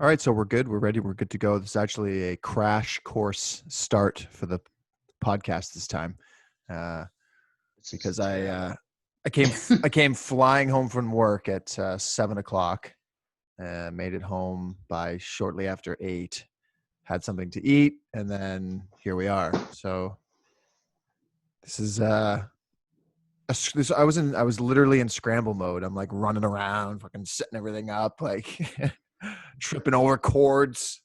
All right, so we're good. We're ready. We're good to go. This is actually a crash course start for the podcast this time, because I came flying home from work at 7:00. Made it home by shortly after 8. Had something to eat, and then here we are. So this is I was literally in scramble mode. I'm like running around, fucking setting everything up, like tripping over cords.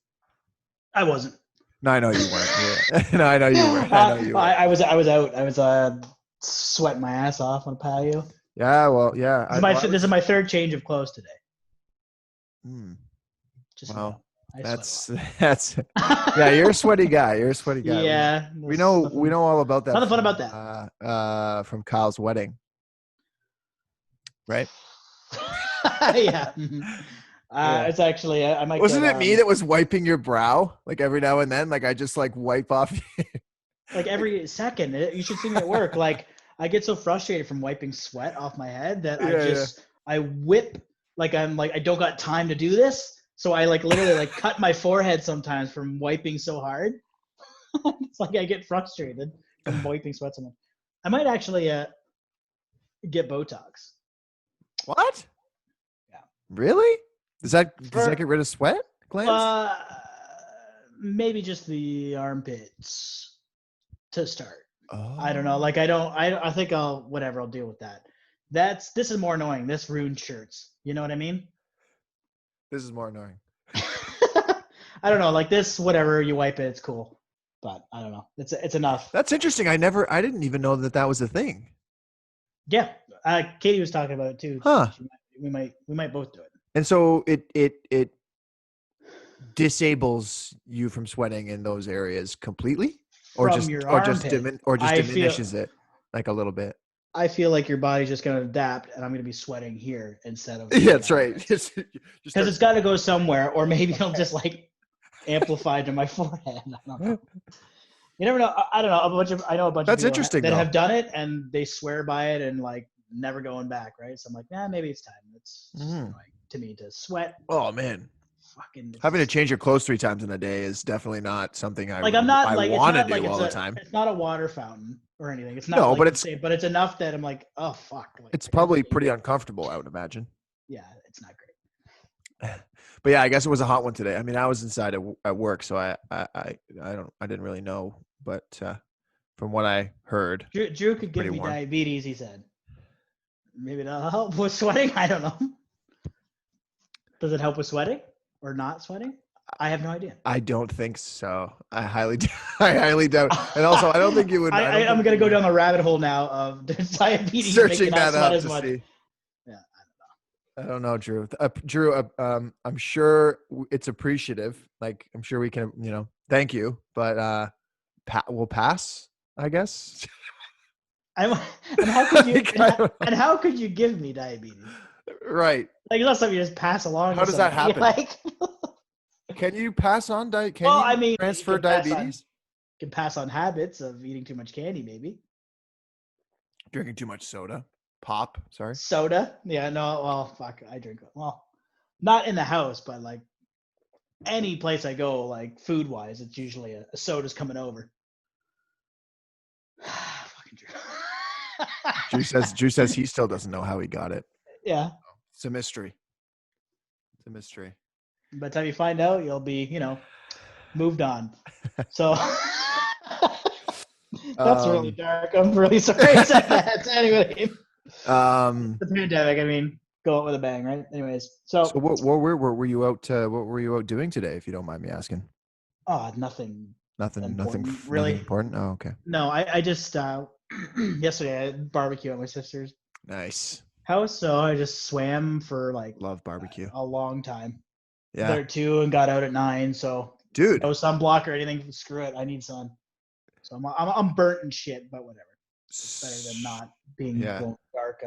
I wasn't. No, I know you weren't. Yeah. No, I know you weren't. I know you weren't. I was out. I was sweating my ass off on a patio. Yeah, well, yeah. This is my third change of clothes today. Just well, that's yeah. You're a sweaty guy. Yeah, we know all about that. Nothing fun about that. From Kyle's wedding, right? Yeah. It's actually I might. Wasn't it me that was wiping your brow like every now and then? Like I just like wipe off. Like every second. You should see me at work. Like I get so frustrated from wiping sweat off my head that I whip. Like I'm like I don't got time to do this. So I like literally like cut my forehead sometimes from wiping so hard. It's like I get frustrated from wiping sweat so much. I might actually get Botox. What? Yeah. Really? Does that get rid of sweat glands? Maybe just the armpits to start. Oh. I don't know. Like I think I'll deal with that. This is more annoying. This ruined shirts. You know what I mean? This is more annoying. I don't know. Like this, whatever you wipe it, it's cool. But I don't know. It's enough. That's interesting. I didn't even know that was a thing. Yeah, Katie was talking about it too. Huh? We might both do it. And so it disables you from sweating in those areas completely, or just diminishes it like a little bit. I feel like your body's just gonna adapt, and I'm gonna be sweating here instead of. Yeah, that's right. Because it's got to go somewhere, or maybe it'll just like amplify to my forehead. I don't know. You never know. I don't know. I know a bunch That's of people interesting, that have done it, and they swear by it, and like never going back. Right. So I'm like, maybe it's time. It's just annoying to me to sweat. Oh man. Having to change your clothes 3 times in a day is definitely not something I want to do all the time. It's not a water fountain or anything. It's not. No, like but it's enough that I'm like, oh fuck. Like, it's probably pretty uncomfortable, I would imagine. Yeah, it's not great. But yeah, I guess it was a hot one today. I mean, I was inside at work, so I didn't really know, but from what I heard, Drew could give me diabetes. He said, maybe that'll help with sweating. I don't know. Does it help with sweating? Or not sweating? I have no idea. I don't think so. I highly doubt. And also, I don't think you would. I'm going to go down the rabbit hole now of diabetes. Searching that up to see. Yeah, I don't know, Drew. Drew, I'm sure it's appreciative. Like, I'm sure we can, thank you. But we'll pass, I guess. And how could you give me diabetes? Right. Like, it's not something you just pass along. How does that happen? Can you pass on transfer diabetes? You can pass on habits of eating too much candy, maybe. Drinking too much soda. Pop, sorry. Soda? Yeah, no, well, fuck, I drink. Well, not in the house, but like any place I go, like food-wise, it's usually a soda's coming over. Fucking Drew. Drew says he still doesn't know how he got it. Yeah. It's a mystery. By the time you find out, you'll be, moved on. So that's really dark. I'm really sorry I said that. Anyway, the pandemic. I mean, go out with a bang, right? Anyways, so what were you out? What were you out doing today, if you don't mind me asking? Oh, nothing. Nothing really important. Oh, okay. No, I just yesterday I had barbecue at my sister's. Nice. House, so I just swam for like love barbecue a long time. Yeah, there too, and got out at 9. So dude, no sunblock or anything. Screw it, I need sun. So I'm burnt and shit, but whatever. It's better than not being glow in the dark.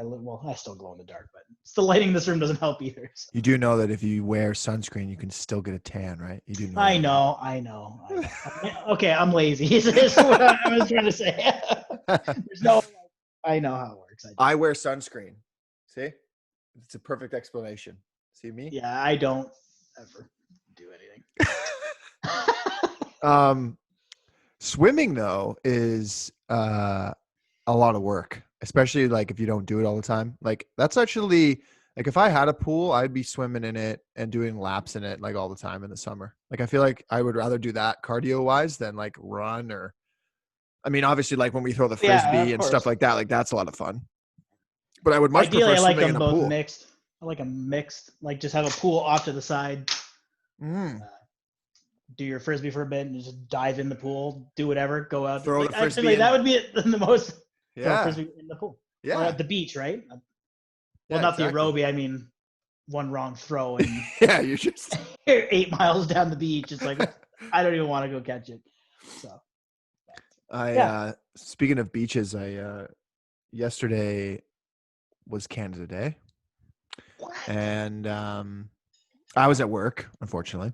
I still glow in the dark, but the lighting in this room doesn't help either. So. You do know that if you wear sunscreen, you can still get a tan, right? You do know. I know. Okay, I'm lazy. Is what I was trying to say. There's no. I know how it works. I wear sunscreen. See, it's a perfect explanation. See me? Yeah, I don't ever do Swimming though is a lot of work, especially like if you don't do it all the time. Like that's actually like if I had a pool, I'd be swimming in it and doing laps in it like all the time in the summer. Like I feel like I would rather do that cardio wise than like run or I mean obviously like when we throw the Yeah, frisbee of and stuff course. like that, like that's a lot of fun. But I would much Ideally, prefer I like swimming in them a both pool. mixed. I like them mixed. Like just have a pool off to the side. Mm. Do your frisbee for a bit and just dive in the pool. Do whatever. Go out. Throw the Like frisbee actually, in. that would be the most. Throw a Yeah. frisbee in the pool or Yeah. at the beach, right? Well, Yeah, not the exactly. aerobie. I mean, one wrong throw and Yeah, you just you're 8 miles down the beach. It's like I don't even want to go catch it. So yeah. Speaking of beaches, I yesterday was Canada Day. What? And I was at work, unfortunately.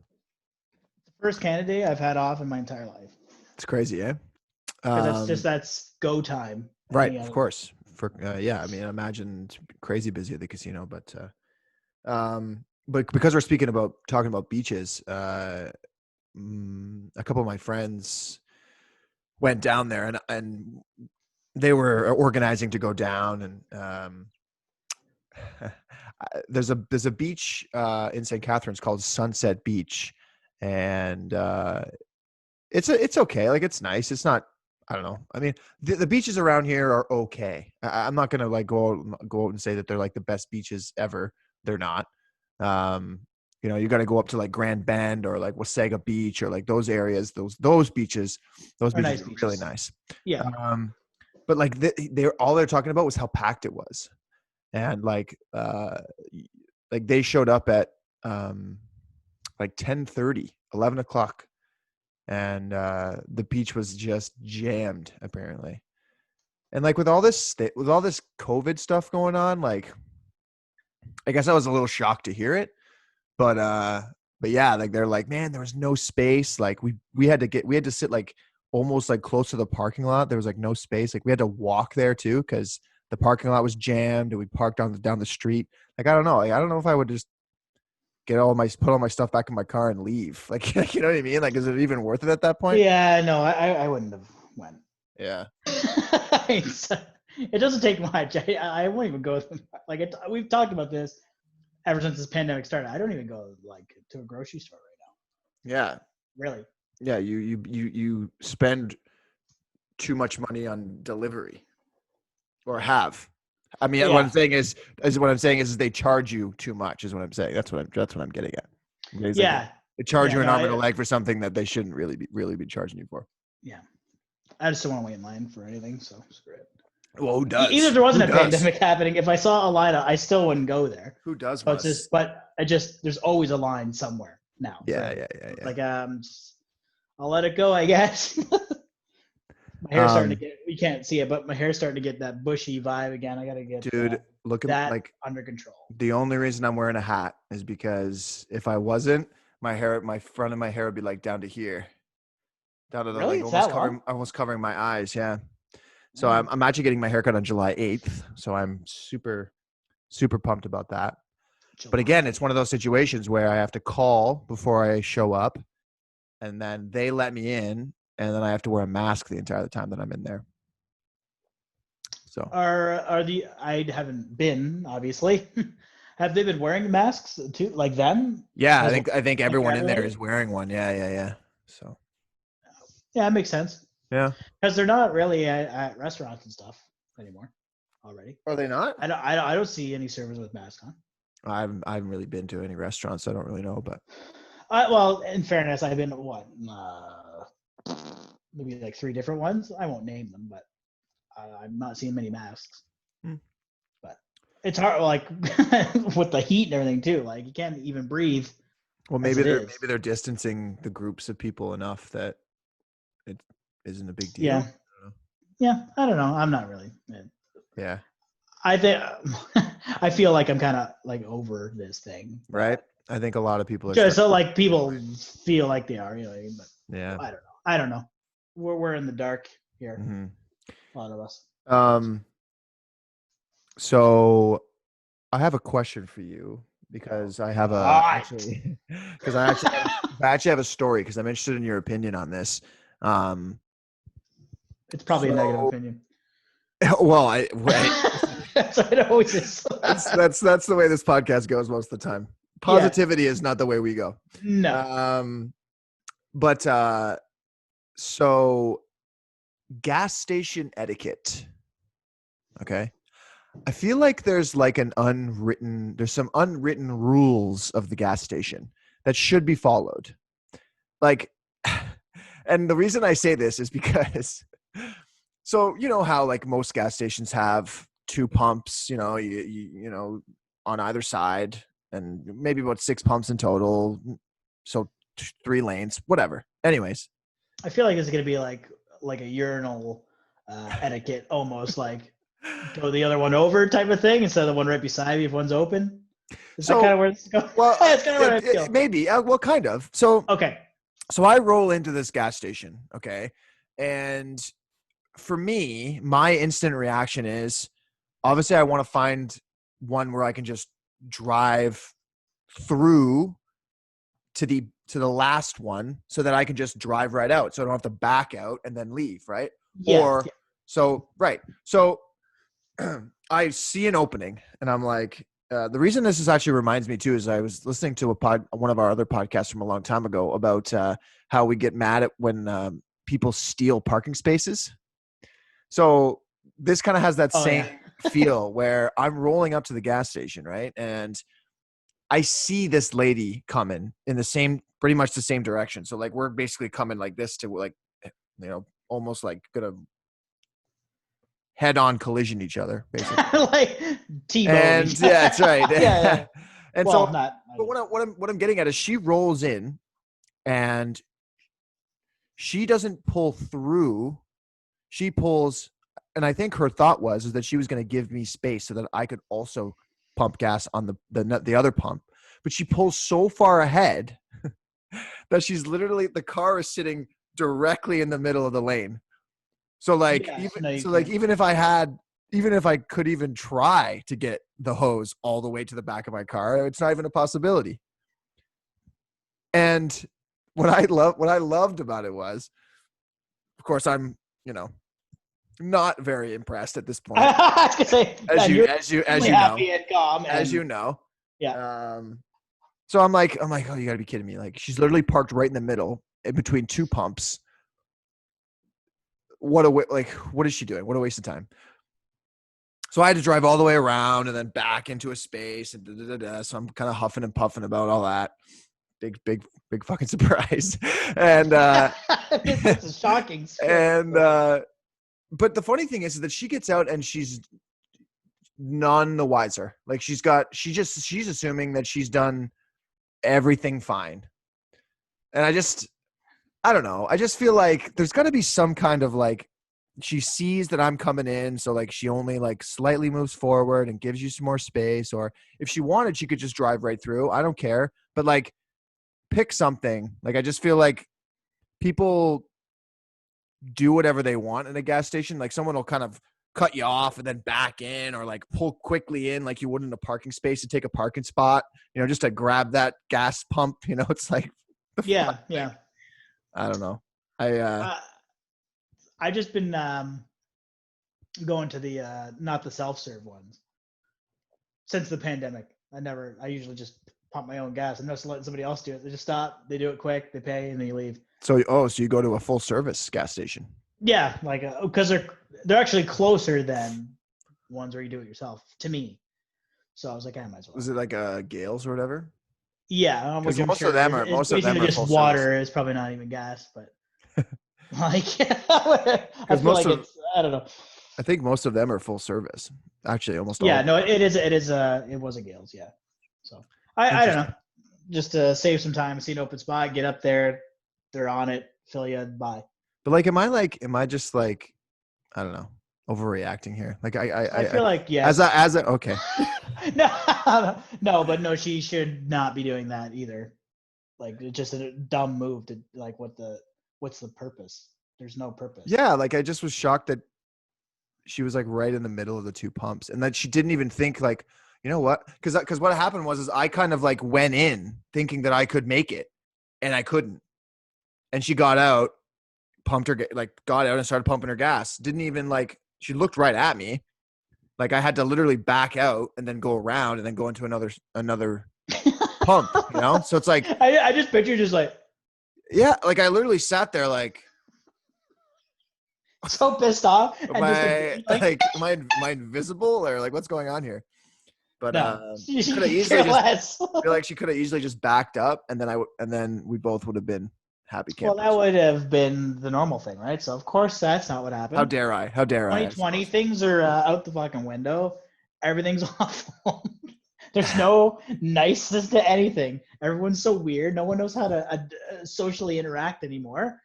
The first Canada Day I've had off in my entire life. It's crazy, eh? Because that's go time. Right, of course. For yeah, I mean, imagine it's crazy busy at the casino, but because we're talking about beaches, a couple of my friends went down there and they were organizing to go down and there's a beach in St. Catharines called Sunset Beach, and it's okay. Like it's nice. It's not. I don't know. I mean, the beaches around here are okay. I'm not gonna like go out and say that they're like the best beaches ever. They're not. Um, you got to go up to like Grand Bend or like Wasaga Beach or like those areas. Those beaches, Are are nice really beaches. nice. Yeah. But like they're all they're talking about was how packed it was, and like they showed up at like 10:30, 11 o'clock, and the beach was just jammed apparently. And like with all this COVID stuff going on, like I guess I was a little shocked to hear it, but yeah, like they're like, man, there was no space. Like we had to sit like almost like close to the parking lot. There was like no space. Like we had to walk there too because the parking lot was jammed and we parked down the street. Like I don't know. Like, I don't know if I would just put all my stuff back in my car and leave. Like you know what I mean? Like is it even worth it at that point? Yeah. No, I wouldn't have went. Yeah. It doesn't take much. I won't even go. Like we've talked about this ever since this pandemic started. I don't even go like to a grocery store right Yeah. now. Really? Yeah. You spend too much money on delivery, or have. I mean, what I'm saying is they charge you too much. Is what I'm saying. That's what I'm getting at. Yeah. Like, they charge you an No, arm and a leg for something that they shouldn't really be charging you for. Yeah. I just don't want to wait in line for anything. So screw it. Well, who does? Even if there wasn't Who a does? pandemic happening, if I saw a line, I still wouldn't go there. Who does? But there's always a line somewhere now. Yeah. Like I'll let it go, I guess. My hair's starting to get. You can't see it, but my hair's starting to get that bushy vibe again. I gotta get look at that like under control. the only reason I'm wearing a hat is because if I wasn't, my front of my hair would be like down to here, down to the Really? like almost covering my eyes. Yeah. So I'm actually getting my haircut on July 8th. So I'm super pumped about that. But again, it's one of those situations where I have to call before I show up, and then they let me in, and then I have to wear a mask the entire time that I'm in there. So I haven't been, obviously. Have they been wearing masks too, like them? yeah, I think everyone in there is wearing one. Yeah. So yeah, it makes sense. Yeah, because they're not really at restaurants and stuff anymore. Already, are they not? I don't see any servers with masks on. I haven't really been to any restaurants, so I don't really know. But well, in fairness, I've been maybe like 3 different ones. I won't name them, but I'm not seeing many masks. But it's hard, like with the heat and everything too. Like you can't even breathe. Well, maybe they're distancing the groups of people enough that it isn't a big deal. I don't know. I'm not really. Yeah. I think I feel like I'm kind of like over this thing. Right. I think a lot of people are. Just so like people feel like they are, but yeah. I don't know. We're in the dark here. Mm-hmm. A lot of us. So I have a question for you because I have Hot. because I actually have a story because I'm interested in your opinion on this. It's probably a negative So, opinion. well, That's what it always is. that's the way this podcast goes most of the time. Yeah. Positivity is not the way we go. No. But so gas station etiquette. Okay. I feel like there's some unwritten rules of the gas station that should be followed. Like, and the reason I say this is because, so you know how like most gas stations have two pumps, you know, on either side, and maybe about 6 pumps in total. So 3 lanes, whatever. Anyways, I feel like it's gonna be like a urinal etiquette, almost like go the other one over type of thing instead of the one right beside you if one's open. Is that kind of where it's going? Well, That's kind of what I feel. maybe. Well, kind of. So Okay. So I roll into this gas station, okay? And for me, my instant reaction is obviously I want to find one where I can just drive through to the last one so that I can just drive right out. So I don't have to back out and then leave, right? Yeah. So right. So I see an opening and I'm like, the reason this is actually reminds me too is I was listening to one of our other podcasts from a long time ago about how we get mad at when people steal parking spaces. So this kind of has that same feel where I'm rolling up to the gas station, right? And I see this lady coming in pretty much the same direction. So like we're basically coming like this to like, almost like gonna head-on collision each other, basically. Like T-bone. And yeah, that's right. Yeah. And well, so, not. but what I'm getting at is she rolls in, and she doesn't pull through. She pulls, and I think her thought is that she was going to give me space so that I could also pump gas on the other pump. But she pulls so far ahead that she's literally, the car is sitting directly in the middle of the lane. So like, even if I could even try to get the hose all the way to the back of my car, it's not even a possibility. And what I loved about it was, of course, I'm, not very impressed at this point. I was gonna say, as you know, and calm as you know. Yeah. So I'm like, oh, you gotta be kidding me. Like, she's literally parked right in the middle in between two pumps. What is she doing? What a waste of time. So I had to drive all the way around and then back into a space and So I'm kind of huffing and puffing about all that. Big fucking surprise. And it's a shocking story. And but the funny thing is that she gets out and she's none the wiser. Like she's assuming that she's done everything fine. And I don't know. I just feel like there's got to be some kind of like, she sees that I'm coming in, so like she only like slightly moves forward and gives you some more space. Or if she wanted, she could just drive right through. I don't care. But like, pick something. Like, I just feel like people do whatever they want in a gas station. Like someone will kind of cut you off and then back in, or like pull quickly in like you would in a parking space to take a parking spot, just to grab that gas pump. It's like, yeah. I don't know. I just been going to the not the self-serve ones since the pandemic. I usually just pump my own gas and just letting somebody else do it. They just stop, they do it quick, they pay, and then you leave. So you go to a full service gas station? Yeah, like because they're actually closer than ones where you do it yourself to me. So I was like, I might as well. Was it like a Gales or whatever? Yeah, because most of them are just full water. service. It's probably not even gas, but like I feel like I don't know. I think most of them are full service. Actually, almost all. Yeah, no, it is. It was a Gales. Yeah. So I don't know. Just to save some time, see an open spot, get up there, they're on it, fill you, bye. But like, am I just like, I don't know, overreacting here? Like I feel like yeah. Okay. No, but no, she should not be doing that either. Like, it's just a dumb move to like, what's the purpose? There's no purpose. Yeah, like I just was shocked that she was like right in the middle of the two pumps, and that she didn't even think like, you know what? Because what happened was I kind of like went in thinking that I could make it, and I couldn't. And she got out, got out and started pumping her gas. Didn't even like. She looked right at me. Like I had to literally back out and then go around and then go into another pump. You know, so it's like I just picture just like. Yeah, like I literally sat there like so pissed off and am I invisible or like what's going on here? But no, she could have easily just feel like she could have easily just backed up and then we both would have been happy campers. Well, that would have been the normal thing, right? So of course that's not what happened. How dare I? 2020 things are out the fucking window. Everything's awful. There's no niceness to anything. Everyone's so weird. No one knows how to socially interact anymore.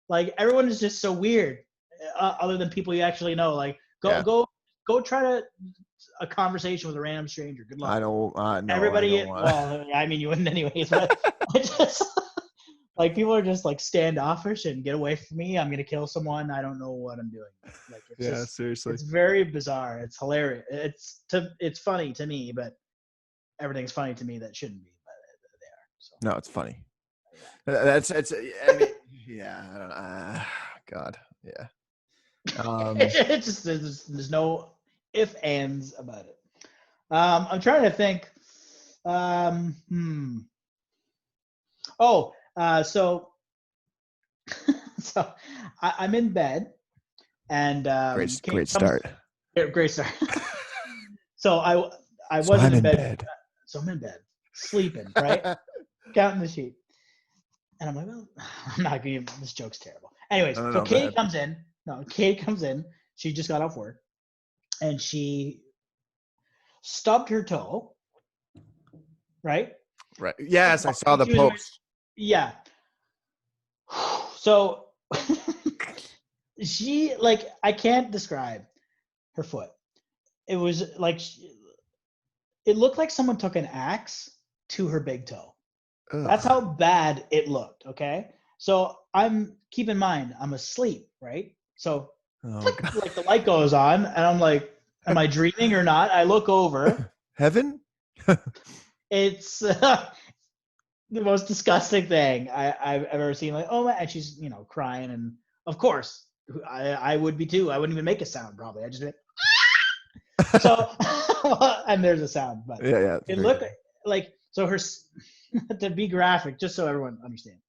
Like everyone is just so weird, other than people you actually know. Like go try to a conversation with a random stranger. Good luck. I don't. No, everybody. I don't well, I mean, you wouldn't anyways. But just like people are just like standoffish and get away from me. I'm gonna kill someone. I don't know what I'm doing. Like it's seriously. It's very bizarre. It's hilarious. It's funny to me, but everything's funny to me that shouldn't be, but they are. So. No, it's funny. Yeah. I mean, yeah. I don't know. God, yeah. It's just there's no if ands about it. I'm trying to think. So so I'm in bed and great start. Great start. So I wasn't in bed. So I'm in bed, sleeping, right? Counting the sheep. And I'm like, well, I'm not going to, this joke's terrible. Anyways, so Katie comes in. No, Katie comes in. She just got off work. And she stubbed her toe. Right? Right. Yes, I saw the post. Yeah. So she, like, I can't describe her foot. It was like, it looked like someone took an axe to her big toe. Ugh. That's how bad it looked, okay? So keep in mind, I'm asleep, right? So like the light goes on and I'm like, am I dreaming or not? I look over. Heaven? It's the most disgusting thing I've ever seen. Like, oh, and she's, crying. And of course, I would be too. I wouldn't even make a sound probably. I just be like, so, and there's a sound. But yeah. It looked like, so her, to be graphic, just so everyone understands,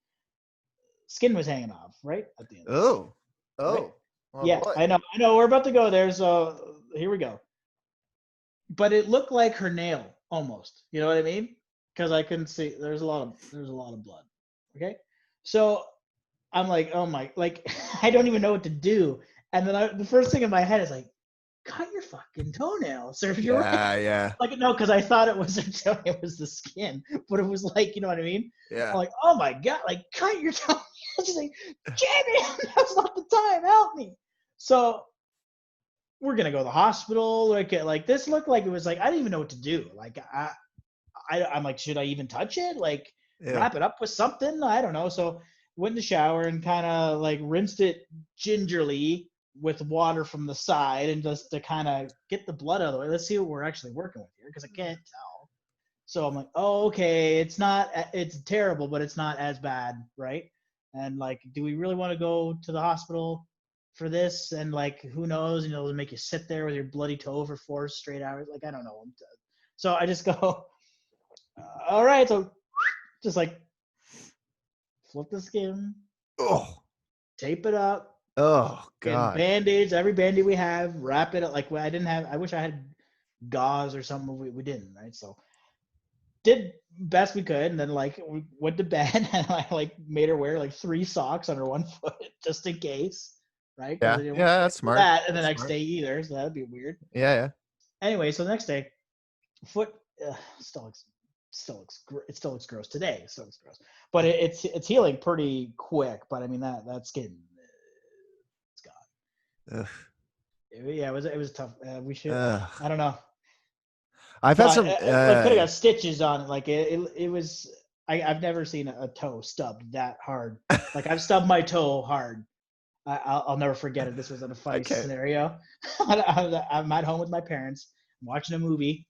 skin was hanging off, right? At the end. Oh. Right? Oh yeah, boy. I know. We're about to go there, so here we go. But it looked like her nail, almost. You know what I mean? Because I couldn't see. There's a lot of blood. Okay, so I'm like, oh my, like I don't even know what to do. And then the first thing in my head is like, cut your fucking toenail, sir. You're right. Yeah. Like, no, because I thought it was her toe, it was the skin, but it was like, you know what I mean? Yeah. I'm like, oh my god, like cut your toenail. She's like, Jamie, that's not the time. Help me. So we're gonna go to the hospital. Like this looked like it was like I didn't even know what to do. Like I'm like, should I even touch it? Like wrap it up with something? I don't know. So went in the shower and kind of like rinsed it gingerly with water from the side and just to kind of get the blood out of the way. Let's see what we're actually working with here because I can't tell. So I'm like, oh, okay, it's terrible, but it's not as bad, right? And like, do we really want to go to the hospital for this? And like, who knows? They'll make you sit there with your bloody toe for 4 straight hours. Like, I don't know. So I just go, all right. So just like flip the skin, tape it up. Oh god. Band-aids, every band-aid we have, wrap it up. Like I wish I had gauze or something. We didn't, right? So did best we could, and then like we went to bed and I like made her wear like 3 socks on her one foot just in case, right? Yeah, that's smart. That and the next day either, so that'd be weird. Yeah. Anyway, so the next day, foot still looks gross today. It still looks gross, but it's healing pretty quick. But I mean that skin, it's gone. Ugh. Yeah, it was tough. We should. I don't know. I've had some. Could have got stitches on it. Like it was. I've never seen a toe stubbed that hard. Like I've stubbed my toe hard. I'll never forget it. This was in a funny scenario. I'm at home with my parents. I'm watching a movie,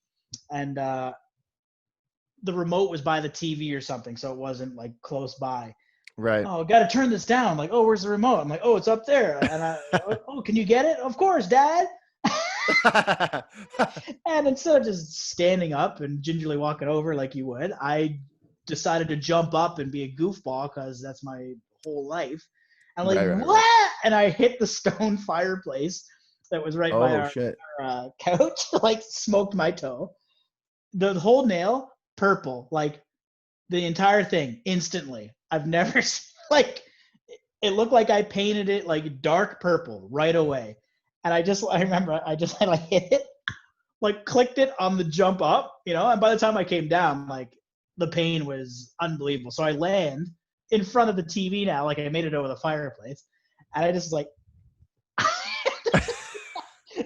and the remote was by the TV or something, so it wasn't like close by. Right. Oh, got to turn this down. I'm like, oh, where's the remote? I'm like, oh, it's up there. And oh, can you get it? Of course, Dad. And instead of just standing up and gingerly walking over like you would, I decided to jump up and be a goofball because that's my whole life. And like, what? And I hit the stone fireplace that was right by our couch, like smoked my toe. The whole nail, purple, like the entire thing instantly. I've never like it looked like I painted it like dark purple right away. And I remember I just like hit it, like clicked it on the jump up, and by the time I came down, like the pain was unbelievable. So I land in front of the TV now, like I made it over the fireplace. And I just like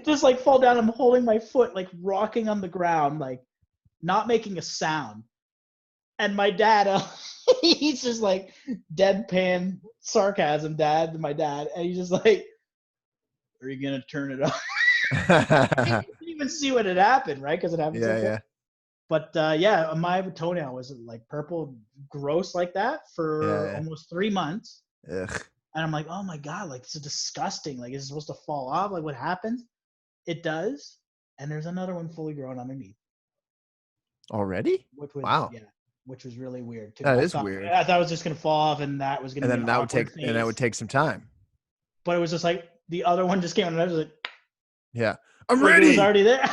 just like fall down. I'm holding my foot, like rocking on the ground, like not making a sound. And my dad, he's just like deadpan sarcasm, my dad. And he's just like, are you going to turn it off? I didn't even see what had happened, right? Because it happened so quick. But yeah, my toenail was like purple, gross like that for almost 3 months. Ugh. And I'm like, oh my God, like this is disgusting. Like, is it supposed to fall off? Like, what happened? It does. And there's another one fully grown underneath. Already? Wow. Yeah, which was really weird too. That is weird. I thought it was just gonna fall off, and that was gonna. And then that would take some time. But it was just like the other one just came, and I was like, "Yeah, I'm ready." It was already there.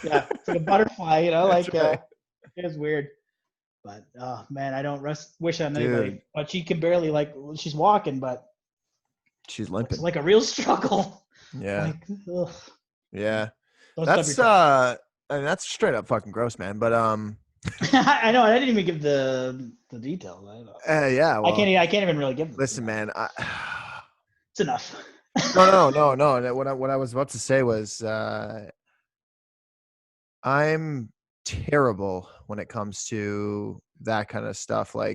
Yeah, it's like a butterfly, like right. It was weird. But oh man, I don't wish on anybody. But she can barely she's walking, but she's limping. It's like a real struggle. Yeah. Ugh. Yeah. That's straight up fucking gross, man. But I know. I didn't even give the details. Yeah. Well, I can't even really give them. Listen, man. It's enough. No. What I was about to say was, I'm terrible when it comes to that kind of stuff. Are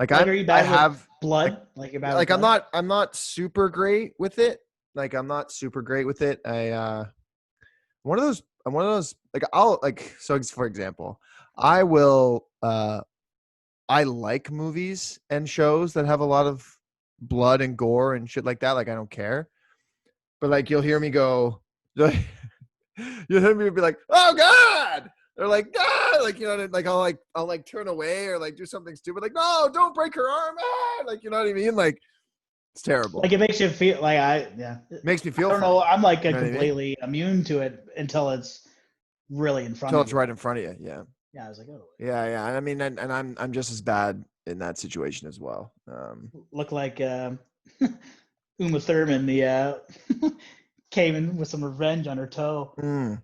you bad with blood? You're bad with blood? I'm not super great with it. I'm one of those so for example, I will I like movies and shows that have a lot of blood and gore and shit like that. Like I don't care. But you'll hear me go you'll hear me be like, "Oh God!" Or like, "God!" I'll turn away or do something stupid. Like, "No, don't break her arm!" You know what I mean? It's terrible. It makes you feel it makes me feel. I don't know. I'm completely immune to it until it's really in front of you. Until it's right in front of you. Yeah. Yeah, I was like, oh. Yeah. I mean, and I'm just as bad in that situation as well. Look like Uma Thurman, came in with some revenge on her toe. Mm.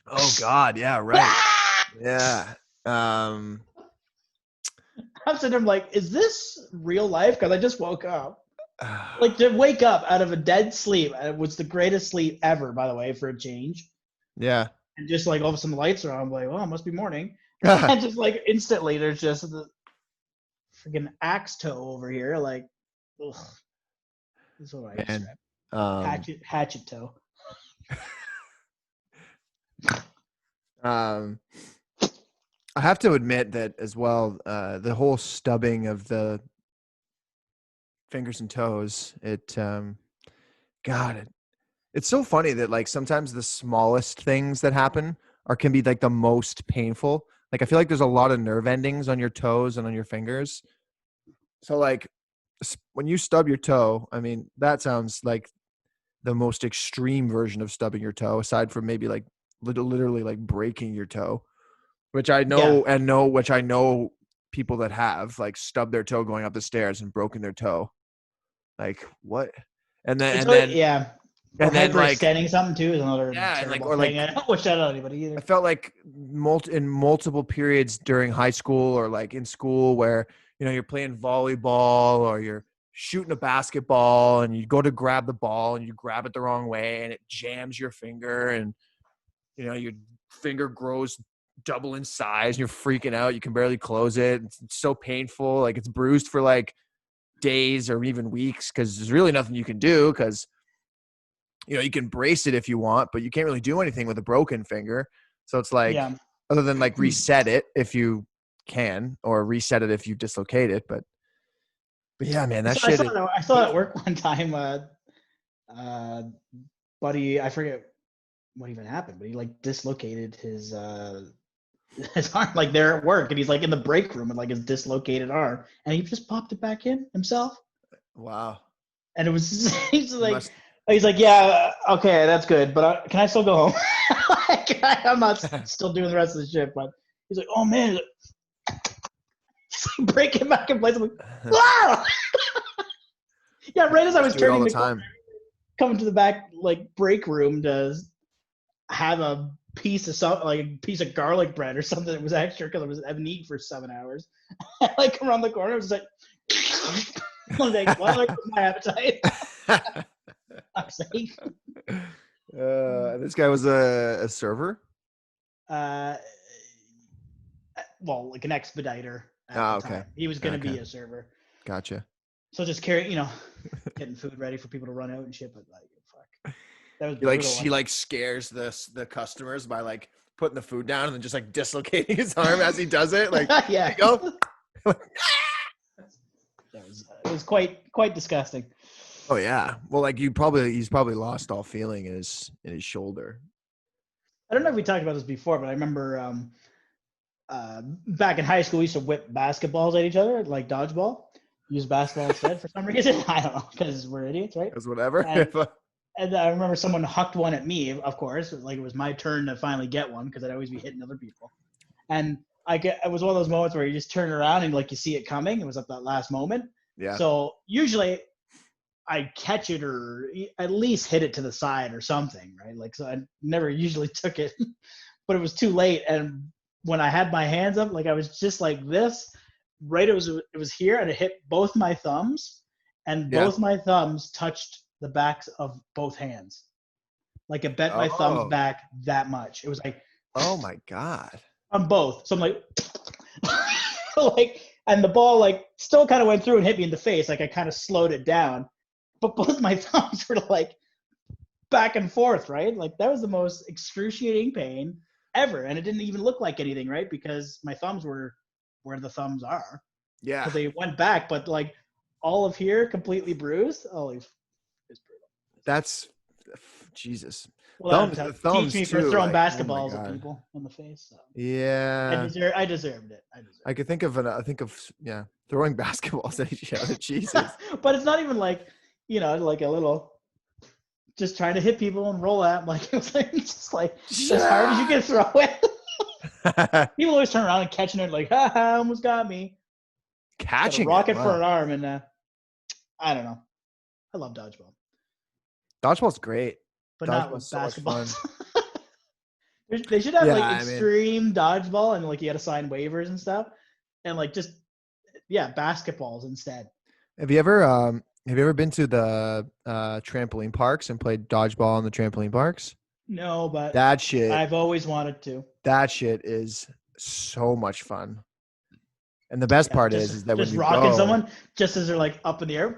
Oh God, yeah, right. Yeah. I'm sitting there like, is this real life? Because I just woke up. To wake up out of a dead sleep, it was the greatest sleep ever, by the way, for a change. Yeah. And just all of a sudden the lights are on. I'm like, well, it must be morning. And just instantly there's just the freaking axe toe over here. Like, ugh. This is what I describe. Hatchet toe. I have to admit that as well, the whole stubbing of the fingers and toes, it's so funny that sometimes the smallest things that happen can be the most painful. I feel like there's a lot of nerve endings on your toes and on your fingers. So when you stub your toe, I mean, that sounds like the most extreme version of stubbing your toe, aside from maybe literally breaking your toe. Which I know, which I know people that have stubbed their toe going up the stairs and broken their toe. What? And then hyperextending something too is another terrible thing. I don't wish that on anybody either. I felt in multiple periods during high school or in school where you're playing volleyball or you're shooting a basketball and you go to grab the ball and you grab it the wrong way and it jams your finger and your finger grows double in size and you're freaking out. You can barely close it. It's so painful. It's bruised for days or even weeks because there's really nothing you can do because you can brace it if you want, but you can't really do anything with a broken finger. So it's like, Yeah. other than like reset it if you can, or reset it if you dislocate it. But yeah, man, that shit is I saw that at work one time. Buddy, I forget what even happened, but he like dislocated his his arm like there at work, and he's like in the break room with like his dislocated arm, and he just popped it back in himself. wow. And it was he's like, yeah, okay, that's good, but can I still go home? Like, I'm not still doing the rest of the shift, but he's like, oh man, breaking back in place. I'm like, wow. Yeah, right as I was turning the corner, coming to the back like break room to have a piece of something, like a piece of garlic bread or something that was extra because I've been eating for 7 hours. Like come around the corner, I was like, one day, well, there goes my appetite. I'm safe. This guy was a server. Well, like an expediter at the Okay. time. He was going to be a server. Gotcha. So just getting food ready for people to run out and shit. But like, fuck, that was brutal. He like scares the customers by like putting the food down and then just like dislocating his arm as he does it. Like, yeah, go. It was quite disgusting. Oh yeah. Well, like he's probably lost all feeling in his shoulder. I don't know if we talked about this before, but I remember back in high school we used to whip basketballs at each other, like dodgeball. Use basketball instead for some reason. I don't know, because we're idiots, right? Because whatever. And I remember someone hucked one at me, of course. Like it was my turn to finally get one because I'd always be hitting other people. And it was one of those moments where you just turn around and like you see it coming. It was at that last moment. Yeah. So usually I catch it or at least hit it to the side or something, right? Like, so I never usually took it, but it was too late. And when I had my hands up, like I was just like this, right? It was here, and it hit both my thumbs, and both my thumbs touched the backs of both hands. Like it bent my thumbs back that much. It was like, oh my God. On both. So I'm like, like, and the ball like still kind of went through and hit me in the face. Like I kind of slowed it down, but both my thumbs were like back and forth, right? Like that was the most excruciating pain ever. And it didn't even look like anything, right? Because my thumbs were where the thumbs are. Yeah. So they went back, but like all of here completely bruised. Holy, it's brutal. That's Jesus. Well, teach me for throwing basketballs at people in the face. So. Yeah. I deserved it. I could think of throwing basketballs at each other. Jesus. But it's not even like, like a little, just trying to hit people and roll at them. Like, it was like, just like as hard as you can throw it. People always turn around and catching it like, ha, almost got me. Catching rocket for an arm. And I don't know. I love dodgeball. Dodgeball's great. But not with basketball. They should have extreme dodgeball, and like you got to sign waivers and stuff, and like just basketballs instead. Have you ever been to the trampoline parks and played dodgeball in the trampoline parks? No, but that shit I've always wanted to. That shit is so much fun. And the best part is that when you rocking someone just as they're like up in the air.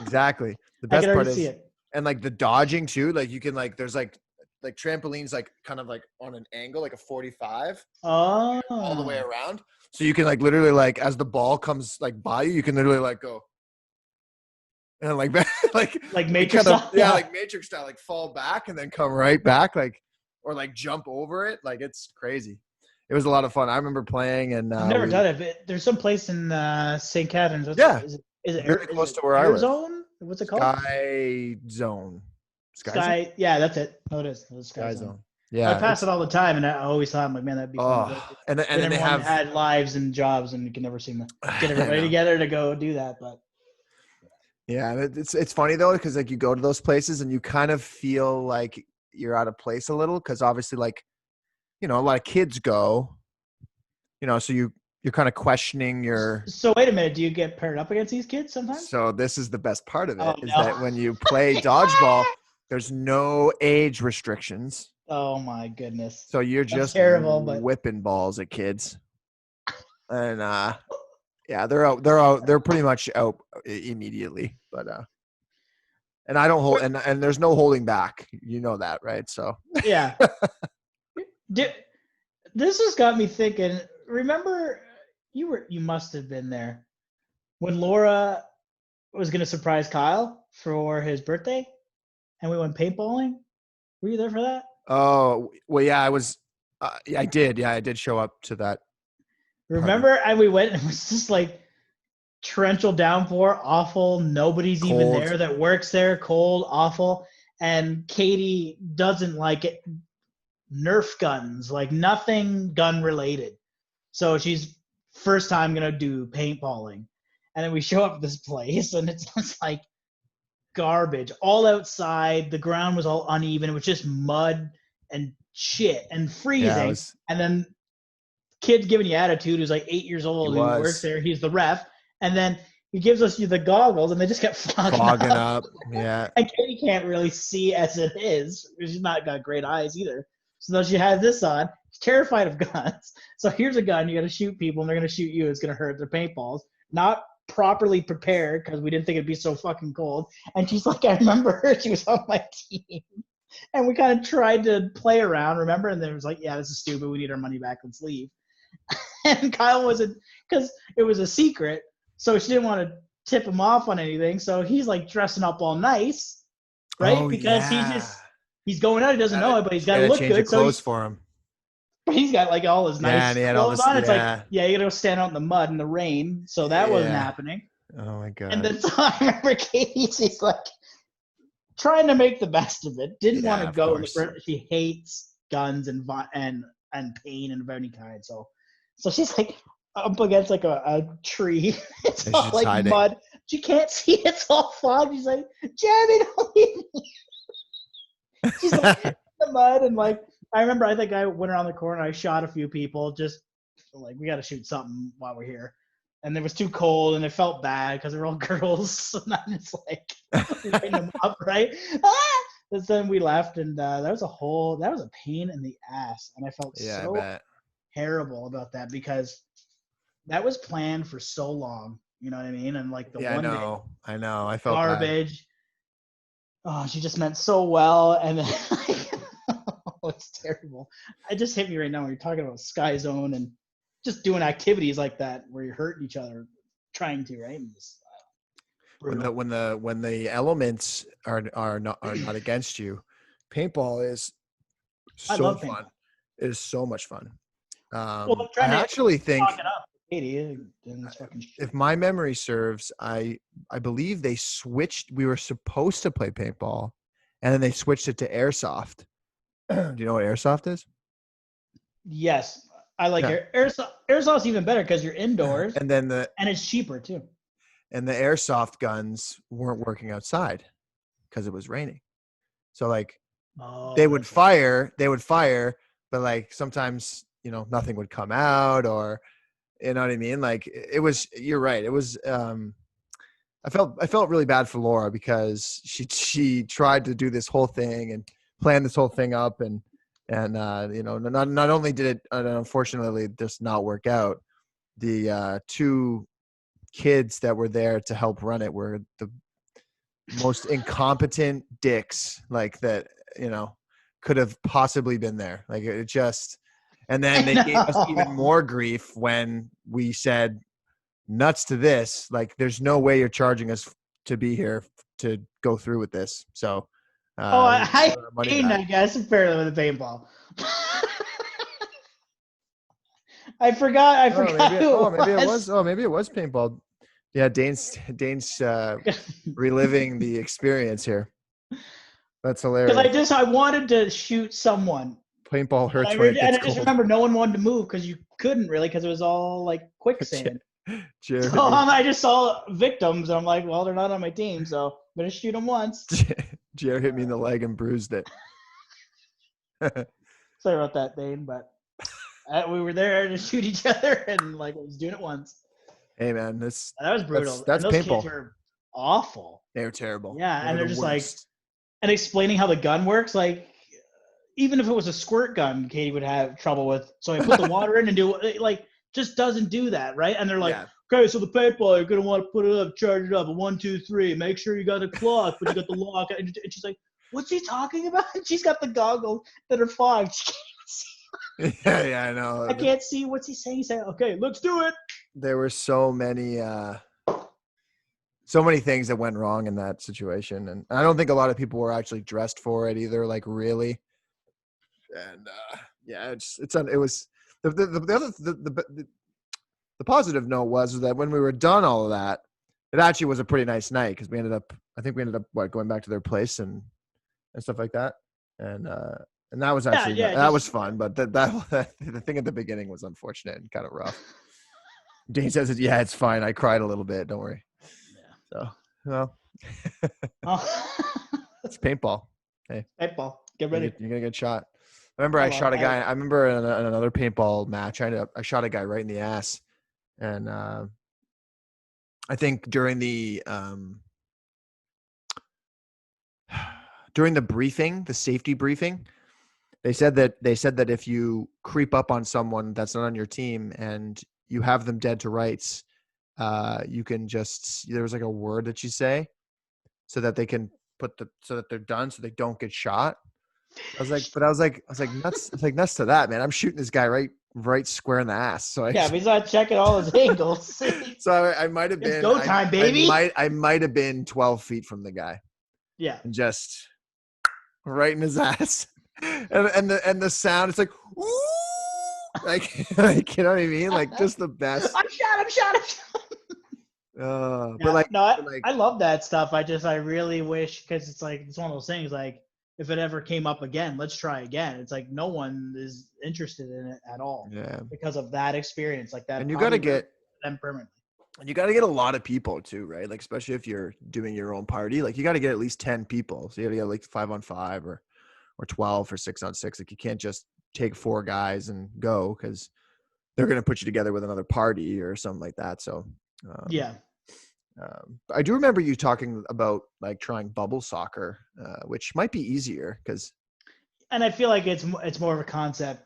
Exactly. The best part is and like the dodging too, like you can like there's like trampolines like kind of like on an angle, like a 45 all the way around. So you can like literally like as the ball comes like by you can literally like go and like Matrix style. Like Matrix style, like fall back and then come right back, like or like jump over it. Like it's crazy. It was a lot of fun. I remember playing and I've never done it, but there's some place in St. Catharines. Is it very close to where I live? Zone? What's it called? Sky Zone. Sky. Yeah, that's it. Oh, it is. It's Sky Zone. Yeah, I pass it all the time, and I always thought, I'm like, man, that'd be fun. And then everyone had lives and jobs, and you can never seem to get everybody together to go do that. But yeah, it's funny though, because like you go to those places and you kind of feel like you're out of place a little, because obviously, like, a lot of kids go, so you're kind of questioning your. So wait a minute, do you get paired up against these kids sometimes? So this is the best part of it, that when you play dodgeball, there's no age restrictions. Oh my goodness! So you're just whipping balls at kids, and they're out. They're pretty much out immediately. But And I don't hold, and there's no holding back. You know that, right? So Yeah. This has got me thinking. Remember, you must have been there when Laura was going to surprise Kyle for his birthday, and we went paintballing. Were you there for that? oh well, yeah, I was. Yeah, I did. Yeah, I did show up to that party. Remember, and we went. And it was just like torrential downpour, awful. Nobody's even Cold. there that works there. Cold, awful. And Katie doesn't like it. Nerf guns, like nothing gun related. So she's first time gonna do paintballing, and then we show up at this place, and it's just like garbage all outside. The ground was all uneven. It was just mud and shit and freezing. Yeah, And then kid giving you attitude who's like 8 years old who works there. He's the ref, and then he gives us the goggles, and they just get fogging up. Yeah, and Katie can't really see as it is. She's not got great eyes either. So she has this on. She's terrified of guns. So here's a gun. You got to shoot people, and they're going to shoot you. It's going to hurt their paintballs. Not properly prepared because we didn't think it'd be so fucking cold. And she's like, I remember her. She was on my team. And we kind of tried to play around, remember? And then it was like, yeah, this is stupid. We need our money back. Let's leave. And Kyle wasn't, because it was a secret. So she didn't want to tip him off on anything. So he's like dressing up all nice, right? Oh, because yeah. he's going out. He doesn't know it, but he's got to look change good. Of clothes for him. He's got like all his nice clothes on. It's like, yeah, you got to stand out in the mud in the rain. So that wasn't happening. Oh my God. And then so I remember Katie, she's like trying to make the best of it. Didn't want to go in the front. She hates guns and pain of any kind. So she's like up against like a tree. It's all like hiding. Mud. She can't see. It's all fog. She's like, Jeremy, don't leave me. She's like in the mud, and like I remember, I think I went around the corner. I shot a few people. Just like we got to shoot something while we're here. And it was too cold, and it felt bad because they're all girls. And I'm just like lighting them up, right? And then we left, and that was a pain in the ass, and I felt so terrible about that because that was planned for so long. You know what I mean? And like the one day, I know. I felt garbage. Bad. Oh, she just meant so well, and then it's terrible. It just hit me right now when you're talking about Sky Zone and just doing activities like that where you're hurting each other, trying to, right? When the elements are not against you, paintball is so fun. It is so much fun. I actually think, if my memory serves, I believe they switched. We were supposed to play paintball, and then they switched it to airsoft. Do you know what airsoft is? Yes. I like airsoft. Airsoft's even better because you're indoors, and then and it's cheaper too. And the airsoft guns weren't working outside because it was raining. So like they would fire, but like sometimes nothing would come out, or you know what I mean. Like it was. You're right. It was. I felt really bad for Laura because she tried to do this whole thing and plan this whole thing up and. And not only did it unfortunately just not work out, the two kids that were there to help run it were the most incompetent dicks like that could have possibly been there. Like it just, and then they gave us even more grief when we said, nuts to this, like there's no way you're charging us to be here to go through with this. So I guess apparently with the paintball. I forgot. Maybe it was paintball. Yeah, Dane's reliving the experience here. That's hilarious. Because I wanted to shoot someone. Paintball hurts and I just remember no one wanted to move because you couldn't really because it was all like quicksand. So I just saw victims and I'm like, well, they're not on my team, so I'm gonna shoot them once. Jer hit me in the leg and bruised it. Sorry about that, Dane, but we were there to shoot each other and like I was doing it once. Hey man, that was brutal. That's those paintball. Kids were awful. They were terrible. Yeah, and they're just worst. And explaining how the gun works, like even if it was a squirt gun, Katie would have trouble with. So I put the water in and do just doesn't do that, right? And they're like, okay, so the paintball, you're gonna want to put it up, charge it up, 1, 2, 3. Make sure you got the clock, but you got the lock. And she's like, "What's he talking about?" And she's got the goggles that are fogged. She can't see. Yeah, I know. I can't see what's he saying. He's saying, "Okay, let's do it." There were so many things that went wrong in that situation, and I don't think a lot of people were actually dressed for it either, like really. And yeah, it was the positive note was that when we were done all of that, it actually was a pretty nice night because we ended up going back to their place and stuff like that, and that was actually that was fun, but that the thing at the beginning was unfortunate and kind of rough. Dean says it's fine. I cried a little bit. Don't worry. Yeah. So well, it's paintball. Hey, paintball. Get ready. You're gonna get shot. I remember I shot a guy. I remember in another paintball match, I shot a guy right in the ass, and I think during the briefing, the safety briefing, they said that if you creep up on someone that's not on your team and you have them dead to rights, you can just, there's like a word that you say so that they can so that they're done, so they don't get shot. I was like nuts to that, man. I'm shooting this guy right square in the ass. So but he's not checking all his angles. So I might have been. It's go time, baby. I might have been 12 feet from the guy. Yeah. And just right in his ass, and the sound. It's like, ooh, like you know what I mean? Like just the best. I'm shot. But I love that stuff. I really wish, because it's like, it's one of those things, like, if it ever came up again, let's try again. It's like no one is interested in it at all. Yeah. Because of that experience, like that. And you got to get them permanently. And you got to get a lot of people too, right? Like, especially if you're doing your own party, like you got to get at least 10 people. So you got to get like 5-on-5 or 12 or 6-on-6. Like you can't just take 4 guys and go, because they're going to put you together with another party or something like that. So I do remember you talking about like trying bubble soccer, which might be easier and I feel like it's more of a concept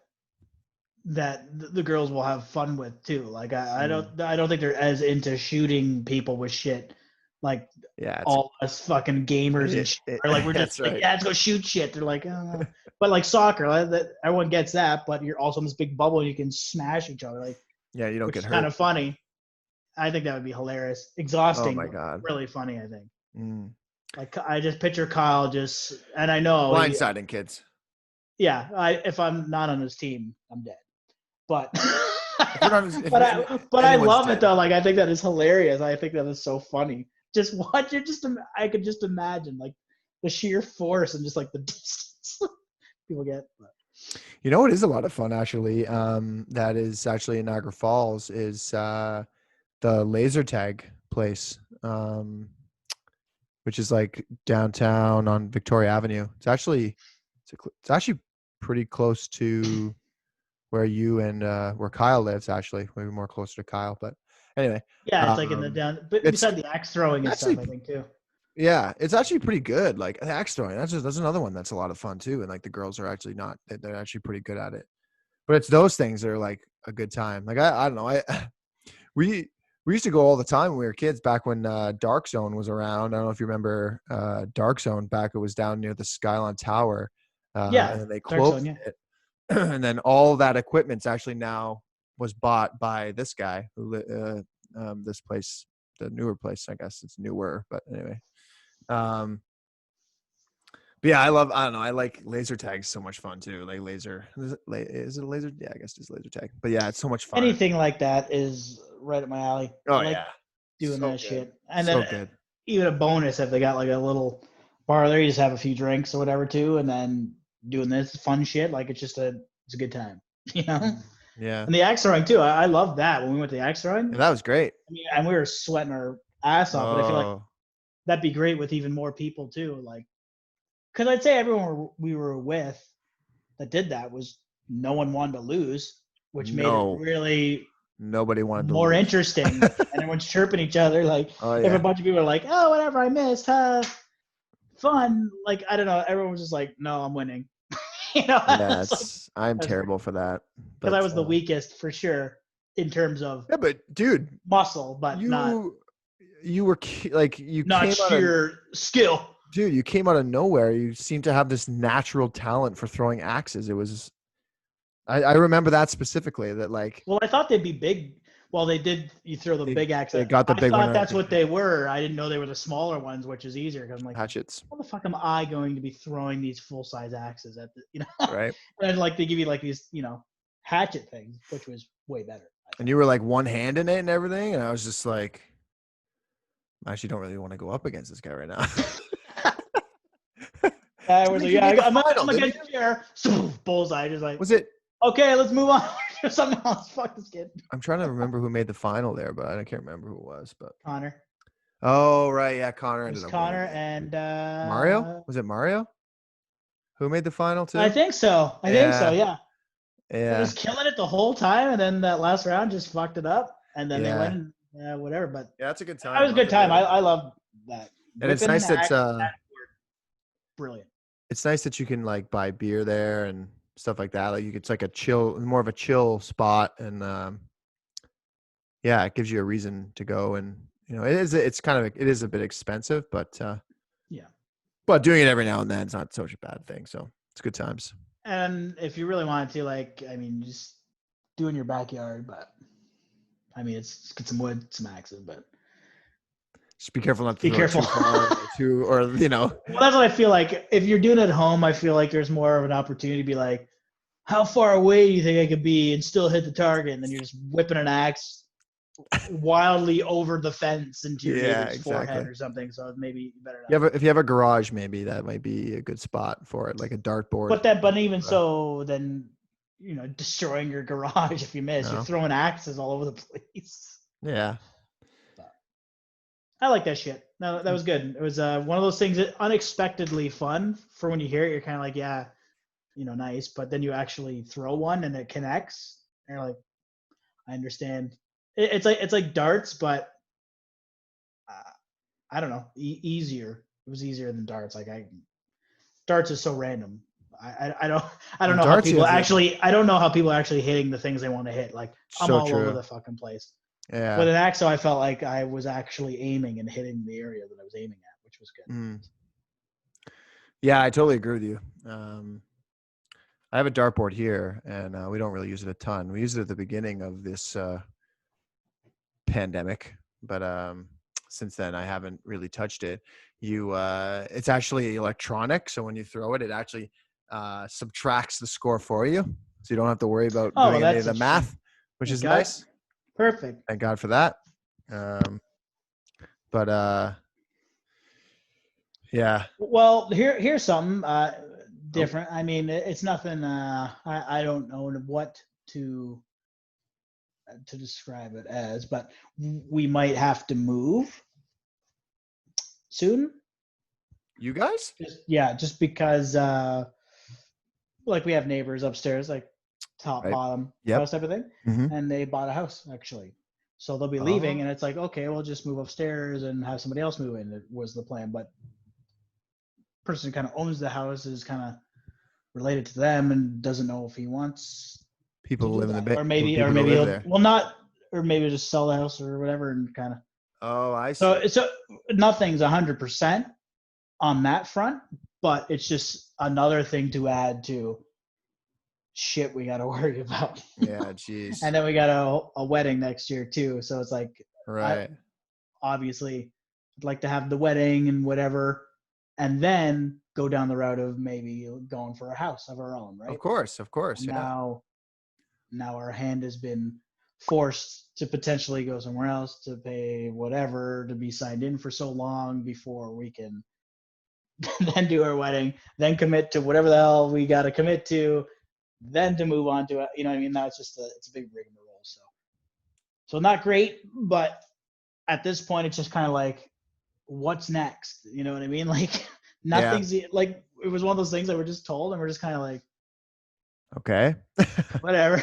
that the girls will have fun with too. Like I don't think they're as into shooting people with shit. Like all us fucking gamers and shit. Or like we're just like, let's go shoot shit. They're like, but like soccer, everyone gets that, but you're also in this big bubble and you can smash each other. Like, yeah, you don't get hurt. Kind of funny. I think that would be hilarious. Exhausting. Oh my God. Really funny, I think. Like I just picture Kyle and I know blindsiding kids. Yeah, if I'm not on his team, I'm dead. But but I love it though. Like I think that is hilarious. I think that is so funny. Just watch it. I could just imagine like the sheer force and just like the distance people get. But. You know what is a lot of fun actually? That is actually in Niagara Falls is the laser tag place, which is like downtown on Victoria Avenue. It's actually pretty close to where you and where Kyle lives, actually. Maybe more closer to Kyle, but anyway. Yeah, it's like in the down, but beside the axe throwing and stuff, I think too. Yeah, it's actually pretty good. Like axe throwing, that's another one that's a lot of fun too. And like the girls are actually they're actually pretty good at it. But it's those things that are like a good time. Like I don't know, we used to go all the time when we were kids, back when Dark Zone was around. I don't know if you remember Dark Zone back. It was down near the Skylon Tower. And then they closed it. And then all that equipment's actually now was bought by this guy who this place, the newer place. I guess it's newer, but anyway. But yeah, I like laser tag so much fun too. Like laser, is it a laser? Yeah, I guess it's laser tag. But yeah, it's so much fun. Anything like that is right up my alley. Oh like yeah, doing so that good. Shit. And so then good. Even a bonus if they got like a little bar there, you just have a few drinks or whatever too, and then doing this fun shit. Like it's a good time, you know. Yeah. And the axe throwing too. I love that when we went to the axe throwing. Yeah, that was great. I mean, and we were sweating our ass off, but I feel like that'd be great with even more people too. Like, because I'd say everyone we were with that did that was no one wanted to lose, which made it really nobody wanted more to lose. Interesting. And everyone's chirping each other. Like, if a bunch of people are like, "Oh, whatever, I missed, fun." Like, I don't know. Everyone was just like, "No, I'm winning." You know? Yes, I'm terrible for that. Because I was the weakest for sure. in terms of Yeah, but dude, muscle, but you were like you not came out of sheer skill. dude. You came out of nowhere. You seem to have this natural talent for throwing axes. It was. I remember that specifically. That like. Well, I thought they'd be big. Well, they did. You throw the big axe. They got the I big one. thought that's what they were. I didn't know they were the smaller ones, which is easier. Because I'm like, hatchets, how the fuck am I going to be throwing these full size axes at the, right? And like they give you like these, hatchet things, which was way better. And you were like one hand in it and everything, and I was just like, I actually don't really want to go up against this guy right now. I was like, I'm against chair. Bullseye. Just like, was it? Okay, let's move on to something else. Fuck this kid. I'm trying to remember who made the final there, but I can't remember who it was. But Connor. Oh right, yeah, Connor. It was Connor and Mario. Was it Mario? Who made the final too? I think so. I think so. Yeah. Yeah. He was killing it the whole time, and then that last round just fucked it up, and then they went and whatever. But yeah, that's a good time. It was a good time. I love that. And it's nice that brilliant. It's nice that you can like buy beer there and stuff like that. Like it's like more of a chill spot, and yeah, it gives you a reason to go. And it is a bit expensive, but yeah. But doing it every now and then is not such a bad thing. So it's good times. And if you really wanted to, just do in your backyard. But it's get some wood, some axes, but just be careful not to be throw careful. Too far or Well, that's what I feel like. If you're doing it at home, I feel like there's more of an opportunity to be like, how far away do you think I could be and still hit the target? And then you're just whipping an axe wildly over the fence into your neighbor's forehead or something. So maybe better not. If you have a garage, maybe that might be a good spot for it, like a dartboard. But even so, then destroying your garage if you miss. You're throwing axes all over the place. Yeah. But I like that shit. No, that was good. It was one of those things that unexpectedly fun for when you hear it. You're kind of like, yeah, nice. But then you actually throw one and it connects. And you're like, I understand. It's like darts, but I don't know, easier. It was easier than darts. Darts is so random. I don't know how people actually. I don't know how people are actually hitting the things they want to hit. Like I'm all over the fucking place. Yeah. With an axe, I felt like I was actually aiming and hitting the area that I was aiming at, which was good. Mm. Yeah, I totally agree with you. I have a dartboard here, and we don't really use it a ton. We used it at the beginning of this pandemic, but since then I haven't really touched it. It's actually electronic, so when you throw it, it actually subtracts the score for you, so you don't have to worry about doing any of the math, which is nice. Perfect. Thank God for that. Yeah. Well, here's something different. It's nothing. I don't know what to describe it as, but we might have to move soon. You guys? Just because we have neighbors upstairs, like top, bottom, house, everything. Mm-hmm. And they bought a house actually. So they'll be leaving and it's like, okay, we'll just move upstairs and have somebody else move in. It was the plan. But the person who kind of owns the house is kind of related to them and doesn't know if he wants people to live in the or maybe just sell the house or whatever and kind of. Oh, I see. So nothing's 100% on that front, but it's just another thing to add to shit we got to worry about. Yeah, jeez. And then we got a wedding next year too, so it's like, right. Obviously, I'd like to have the wedding and whatever, and then go down the route of maybe going for a house of our own, right? Of course. Now our hand has been forced to potentially go somewhere else to pay whatever to be signed in for so long before we can then do our wedding, then commit to whatever the hell we got to commit to, then to move on to it. You know what I mean? That's just it's a big rigmarole. So not great, but at this point, it's just kind of like, what's next? You know what I mean? Like nothing's like, it was one of those things that we're just told and we're just kind of like, okay, whatever.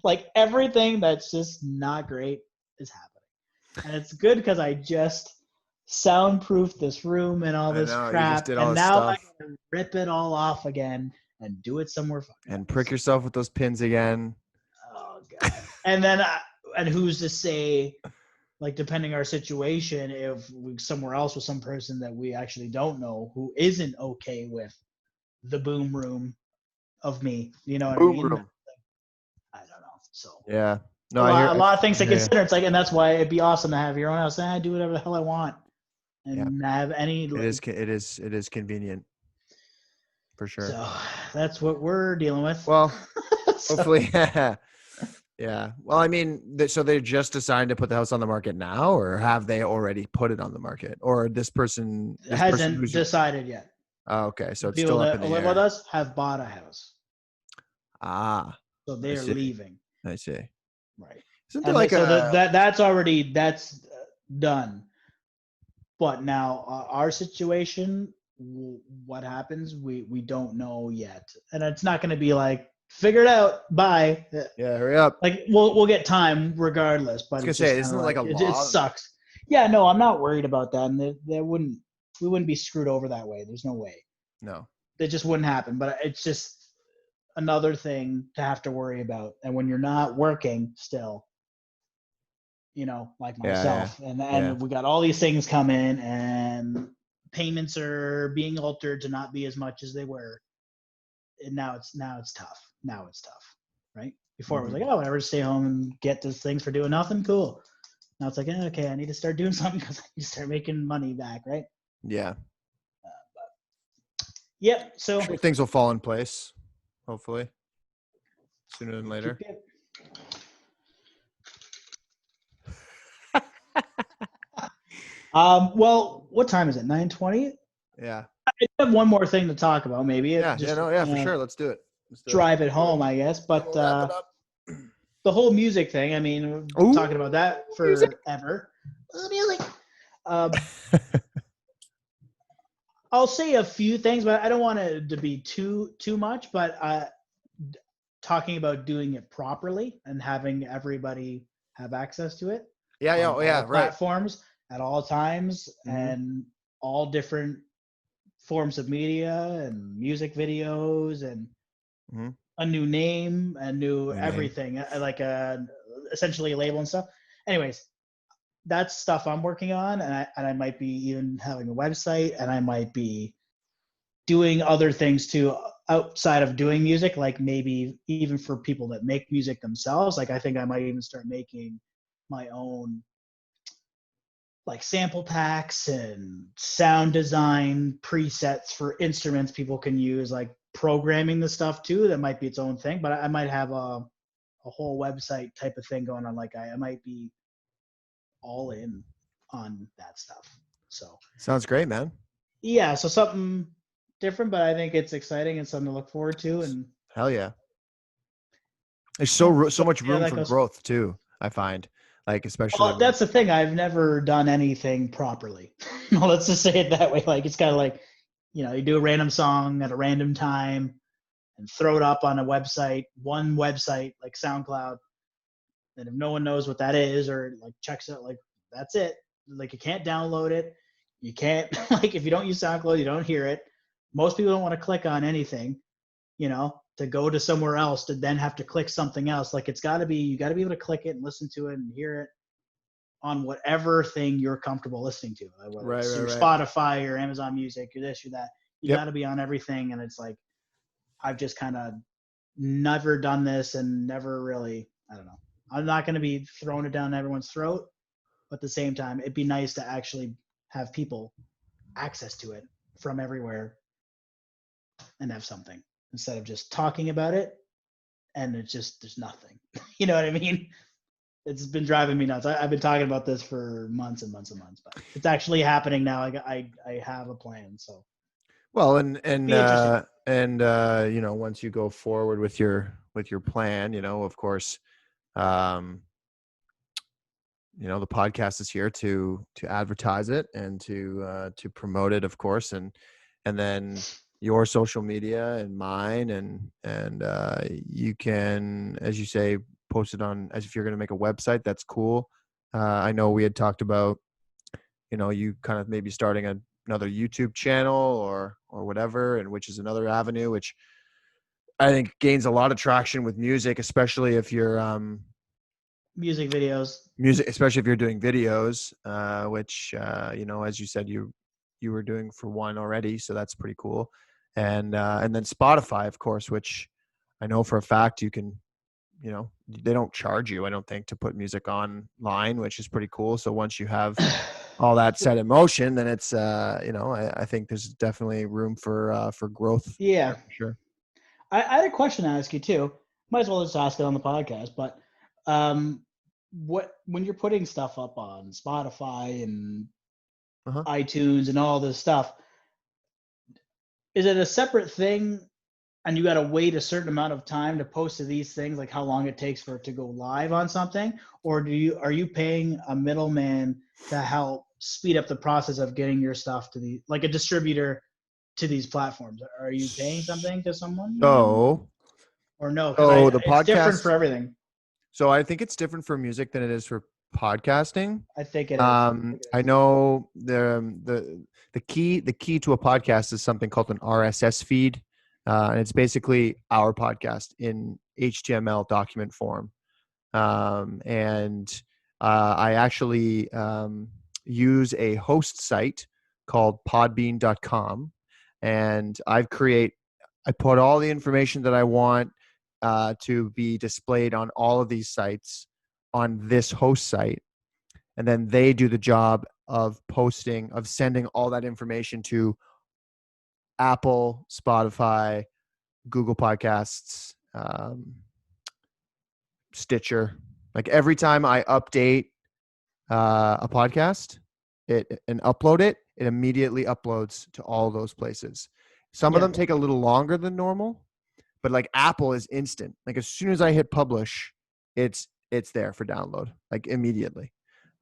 Like everything that's just not great is happening. And it's good because I just soundproofed this room and all this crap. And now I can rip it all off again and do it somewhere fun. And prick yourself with those pins again. Oh, And then, and who's to say, like, depending our situation, if we somewhere else with some person that we actually don't know who isn't okay with the boom room of me, you know what I Boom mean? room. I don't know. So Yeah. No, a I lot, hear. a lot of things I to hear you. consider. It's like, and that's why it'd be awesome to have your own house. And I do whatever the hell I want Yeah. and have any It is. like. It is convenient for sure. So that's what we're dealing with. Well, So hopefully. Yeah. Well, I mean, so they just decided to put the house on the market now, or have they already put it on the market? Or this person hasn't who's decided yet. oh, okay, so The it's people still up in that the live with air. us have bought a house, Ah, so I they're see. leaving. I see. Right. Isn't there And like so a that's already that's done. But now our situation, what happens, we don't know yet, and it's not going to be like figure it out. Bye. yeah? Hurry up. Like we'll get time regardless, I was but gonna it's just say, kind isn't of it like like a it law? sucks. Yeah, no, I'm not worried about that, and there wouldn't we wouldn't be screwed over that way. There's no way. No. It just wouldn't happen. But it's just another thing to have to worry about. And when you're not working still, you know, like Yeah, yeah, myself, and yeah. we got all these things come in, and payments are being altered to not be as much as they were. And now it's tough. Now it's tough, right? Before it was Mhm. like, oh, whatever, stay home and get those things for doing nothing. Cool. Now it's like, okay, I need to start doing something because I need to start making money back, right? Yeah. Yep. I'm So sure things will fall in place, hopefully, sooner than keep later. it. Well, what time is it? 9:20. Yeah. I have one more thing to talk about. Maybe it Yeah. Yeah. just No. Yeah. For kind of sure. Let's do it. Let's do it. drive it home, I guess. Then But we'll wrap it up. the whole music thing. I mean, we're talking about Ooh, that music. forever. Music. Um, I'll say a few things, but I don't want it to be too much. But talking about doing it properly and having everybody have access to it Yeah. Yeah. on Oh, all yeah. Right. platforms at all times Mm-hmm. and all different forms of media and music videos and Mm-hmm. a new name, a new New name. everything, like a essentially a label and stuff. Anyways, that's stuff I'm working on, and I might be even having a website, and I might be doing other things too outside of doing music, like maybe even for people that make music themselves. Like I think I might even start making my own like sample packs and sound design presets for instruments people can use, like programming the stuff too. That might be its own thing, but I might have a whole website type of thing going on. Like I might be all in on that stuff. So Sounds great, man. yeah, so something different, but I think it's exciting and something to look forward to. And Hell yeah. There's yeah, so so much yeah, room that for goes. growth too. I find, like, especially Well, when. that's the thing. I've never done anything properly. Well, let's just say it that way. Like it's kind of like, you know, you do a random song at a random time and throw it up on a website, one website like SoundCloud. And if no one knows what that is or like checks it, like that's it. Like you can't download it. You can't like if you don't use SoundCloud, you don't hear it. Most people don't want to click on anything, you know, to go to somewhere else to then have to click something else. Like it's got to be you got to be able to click it and listen to it and hear it on whatever thing you're comfortable listening to, whether Right. it's Right. your Right. Spotify or Amazon Music or this or that. You Yep. got to be on everything, and it's like I've just kind of never done this and never really. I don't know. I'm not going to be throwing it down everyone's throat, but at the same time, it'd be nice to actually have people access to it from everywhere and have something instead of just talking about it and it's just there's nothing. You know what I mean? It's been driving me nuts. I've been talking about this for months and months and months, but it's actually happening now. I have a plan, so Well, be interesting. you know, once you go forward with your plan, you know, of course, um, you know, the podcast is here to advertise it and to promote it, of course, and then your social media and mine, and you can, as you say, post it on, as if you're going to make a website. That's cool. I know we had talked about, you know, you kind of maybe starting another YouTube channel or whatever, and which is another avenue, which I think gains a lot of traction with music, especially if you're Music videos. especially if you're doing videos, which as you said, you were doing for one already, so that's pretty cool. And then Spotify, of course, which I know for a fact you can, they don't charge you, I don't think, to put music online, which is pretty cool. So once you have all that set in motion, then it's I think there's definitely room for growth. Yeah. For sure. I had a question to ask you too. Might as well just ask it on the podcast. But when you're putting stuff up on Spotify and iTunes and all this stuff, is it a separate thing and you got to wait a certain amount of time to post to these things, like how long it takes for it to go live on something? Or are you paying a middleman to help speed up the process of getting your stuff to like a distributor to these platforms? Are you paying something to someone? Or no? Because The it's different podcast, for everything. so I think it's different for music than it is for podcasting. I think it is. I know the key to a podcast is something called an RSS feed, and it's basically our podcast in HTML document form. And I actually use a host site called podbean.com, and I put all the information that I want to be displayed on all of these sites on this host site. And then they do the job of sending all that information to Apple, Spotify, Google Podcasts, Stitcher. Like every time I update a podcast and upload it, it immediately uploads to all those places. Some of them take a little longer than normal, but like Apple is instant. Like as soon as I hit publish, it's there for download, like immediately.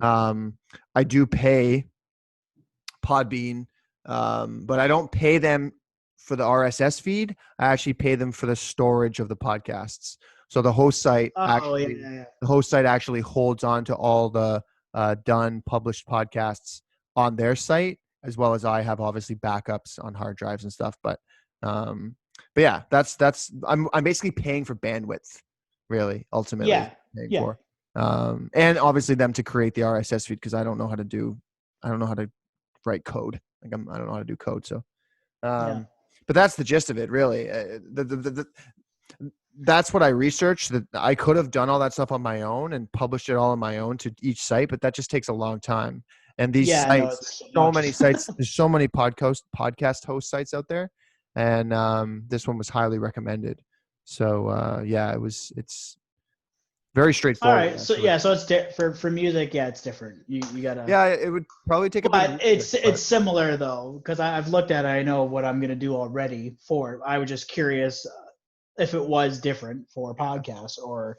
I do pay Podbean, but I don't pay them for the RSS feed. I actually pay them for the storage of the podcasts. So the host site the host site actually holds on to all the done published podcasts on their site, as well as I have obviously backups on hard drives and stuff. But yeah, that's I'm basically paying for bandwidth, really, ultimately. Yeah. Paying for. And obviously them to create the RSS feed, because I don't know how to write code. I don't know how to do code. So, but that's the gist of it, really. That's what I researched. That I could have done all that stuff on my own and published it all on my own to each site, but that just takes a long time. And these sites, so many sites, there's so many podcast host sites out there, and this one was highly recommended. So it's very straightforward. All right. Actually. So it's for music. Yeah, it's different. You gotta. Yeah, it would probably take a bit. But it's similar though, because I've looked at it. I know what I'm gonna do already for it. I was just curious if it was different for podcasts or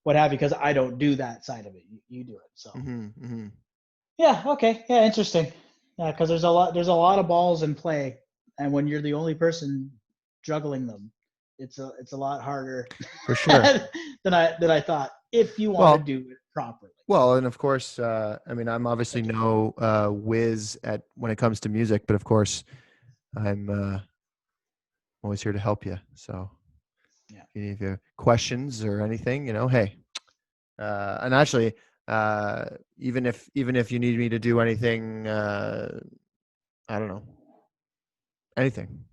what have you, because I don't do that side of it. You do it. So. Yeah. Okay. Yeah. Interesting. Yeah, because there's a lot of balls in play, and when you're the only person juggling them, it's a lot harder for sure than I thought, if you want to do it properly. Well, and of course, I mean, I'm obviously no whiz at when it comes to music, but of course, I'm always here to help you. So, if you have questions or anything, hey. And actually, even if you need me to do anything, I don't know, anything,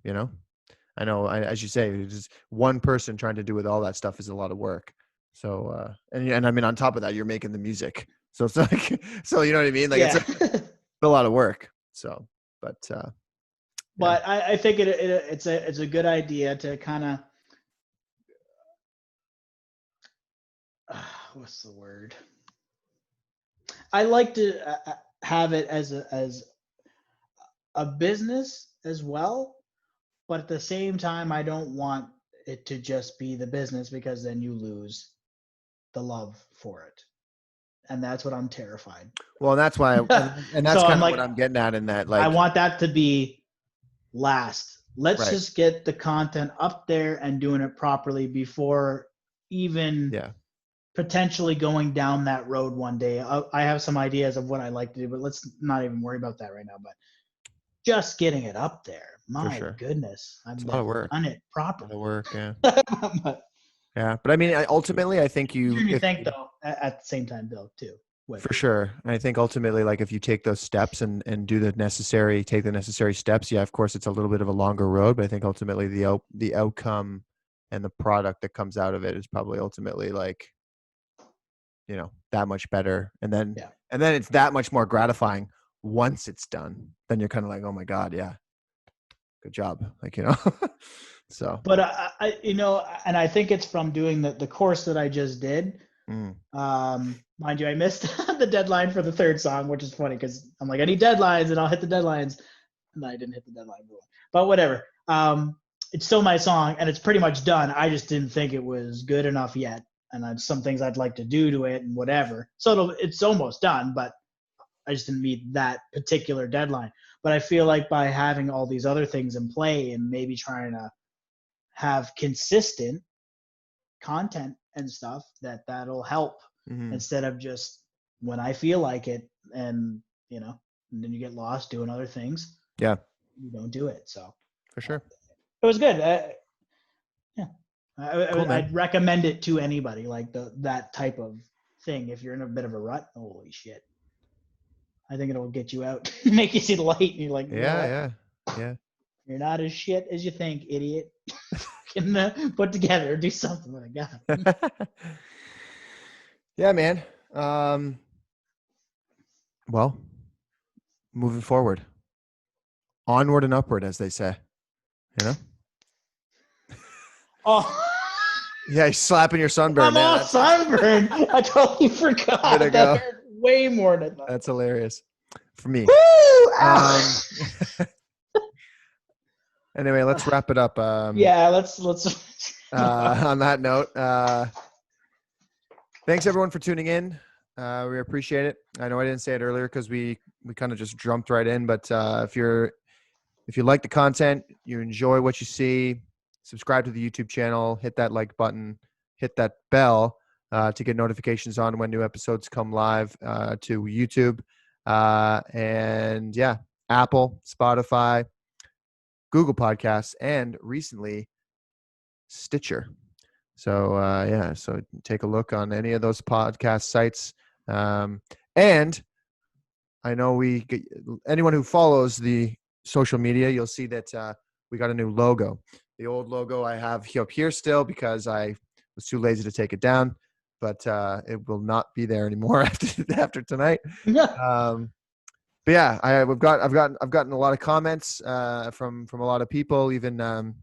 I know, as you say, just one person trying to do with all that stuff is a lot of work. So, and I mean, on top of that, you're making the music. So it's like, so you know what I mean? Like it's a lot of work. So, but I think it's a good idea to kind of, what's the word? I like to have it as a business as well. But at the same time, I don't want it to just be the business, because then you lose the love for it. And that's what I'm terrified. Well, that's why, and that's kind of what I'm getting at in that. Like, I want that to be last. Let's just get the content up there and doing it properly before even potentially going down that road one day. I have some ideas of what I like to do, but let's not even worry about that right now. But just getting it up there. For My sure. goodness, I've It's a lot of never work. done it A lot properly. of work, yeah. But Yeah, but I mean, ultimately, I think you think though at the same time though too. for sure. And I think ultimately, like if you take those steps and take the necessary steps, yeah, of course, it's a little bit of a longer road, but I think ultimately the outcome and the product that comes out of it is probably ultimately like, that much better. And then it's that much more gratifying once it's done. Then you're kind of like, oh my God, yeah, good job. Like, so. But and I think it's from doing the course that I just did. Mind you, I missed the deadline for the third song, which is funny because I'm like, I need deadlines and I'll hit the deadlines. And I didn't hit the deadline. But whatever. It's still my song and it's pretty much done. I just didn't think it was good enough yet. And some things I'd like to do to it and whatever. So it's almost done, but I just didn't meet that particular deadline. But I feel like by having all these other things in play and maybe trying to have consistent content and stuff, that'll help instead of just when I feel like it and and then you get lost doing other things. Yeah, you don't do it. So for sure, it was good. Cool, I'd recommend it to anybody, like that type of thing. If you're in a bit of a rut, holy shit, I think it'll get you out, make you see the light, and you're like, yeah. You're not as shit as you think, idiot. Can put together, do something with a gun. Yeah, man. Well, moving forward, onward and upward, as they say. Oh. Yeah, he's slapping your sunburn. I'm all sunburned. I totally forgot. That hurt way more than that. That's hilarious for me. Woo! Anyway, let's wrap it up. Yeah, let's. On that note, thanks everyone for tuning in. We appreciate it. I know I didn't say it earlier because we kind of just jumped right in. But if you like the content, you enjoy what you see, subscribe to the YouTube channel, hit that like button, hit that bell to get notifications on when new episodes come live to YouTube. And yeah, Apple, Spotify, Google Podcasts, and recently Stitcher. So so take a look on any of those podcast sites. And I know anyone who follows the social media, you'll see that we got a new logo. The old logo I have up here still because I was too lazy to take it down, but it will not be there anymore after tonight. But yeah, I've gotten a lot of comments from a lot of people, even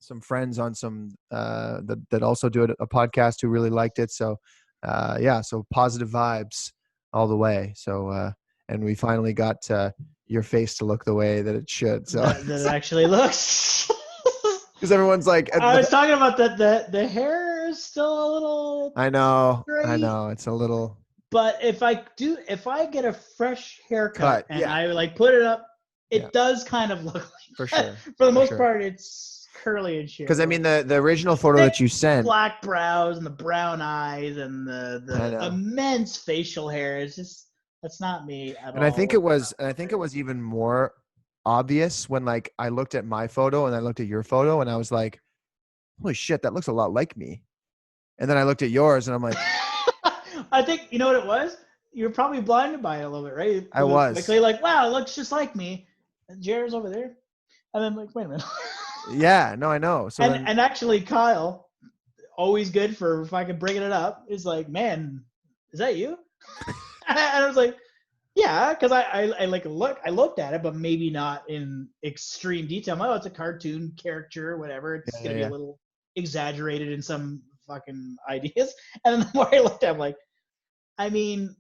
some friends on some that also do a podcast who really liked it. So so positive vibes all the way. So and we finally got your face to look the way that it should. So that it actually looks. Because everyone's like, I was talking about that the hair is still a little. I know, straight. it's a little. But if I get a fresh haircut and yeah. I like put it up, it does kind of look like for sure. For the most part, it's curly and shit. Because I mean, the original photo that you sent, black brows and the brown eyes and the immense facial hair is just that's not me at all. And I think it was even more obvious when like I looked at my photo and I looked at your photo and I was like, holy shit, that looks a lot like me. And then I looked at yours and I'm like, I think you know what it was. You were probably blinded by it a little bit, right? I was quickly like, wow, it looks just like me. And Jared's over there, and then like, wait a minute. Yeah, no, I know. So and actually, Kyle, always good for fucking bringing it up, is like, man, is that you? And I was like, yeah, because I looked at it, but maybe not in extreme detail. I'm like, oh, it's a cartoon character, whatever. It's gonna be a little exaggerated in some fucking ideas. And then the more I looked at it, I'm like, I mean,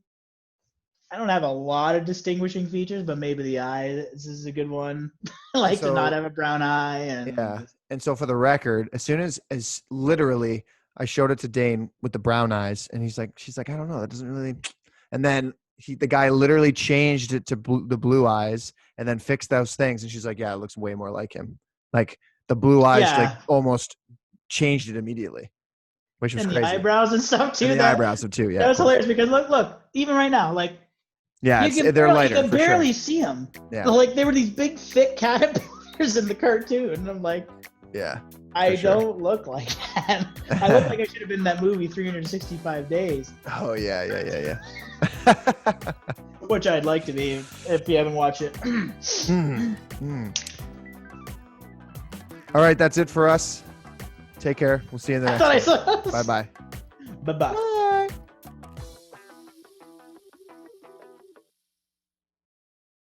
I don't have a lot of distinguishing features, but maybe the eye this is a good one. I like to not have a brown eye. And so for the record, as soon as literally I showed it to Dane with the brown eyes, and she's like, I don't know, that doesn't really. And then the guy literally changed it to the blue eyes, and then fixed those things, and she's like, yeah, it looks way more like him. Like the blue eyes, like almost changed it immediately. Which was crazy. The eyebrows and stuff too. And the eyebrows too, yeah. That was hilarious because look, even right now, like Yeah, they're barely, lighter. You can for barely sure. see them. Yeah. Like they were these big, thick caterpillars in the cartoon, and I'm like, yeah, I sure. don't look like that. I look like I should have been in that movie 365 Days. Oh yeah. Which I'd like to be if you haven't watched it. All right, that's it for us. Take care. We'll see you in the next one. Bye-bye. Bye-bye.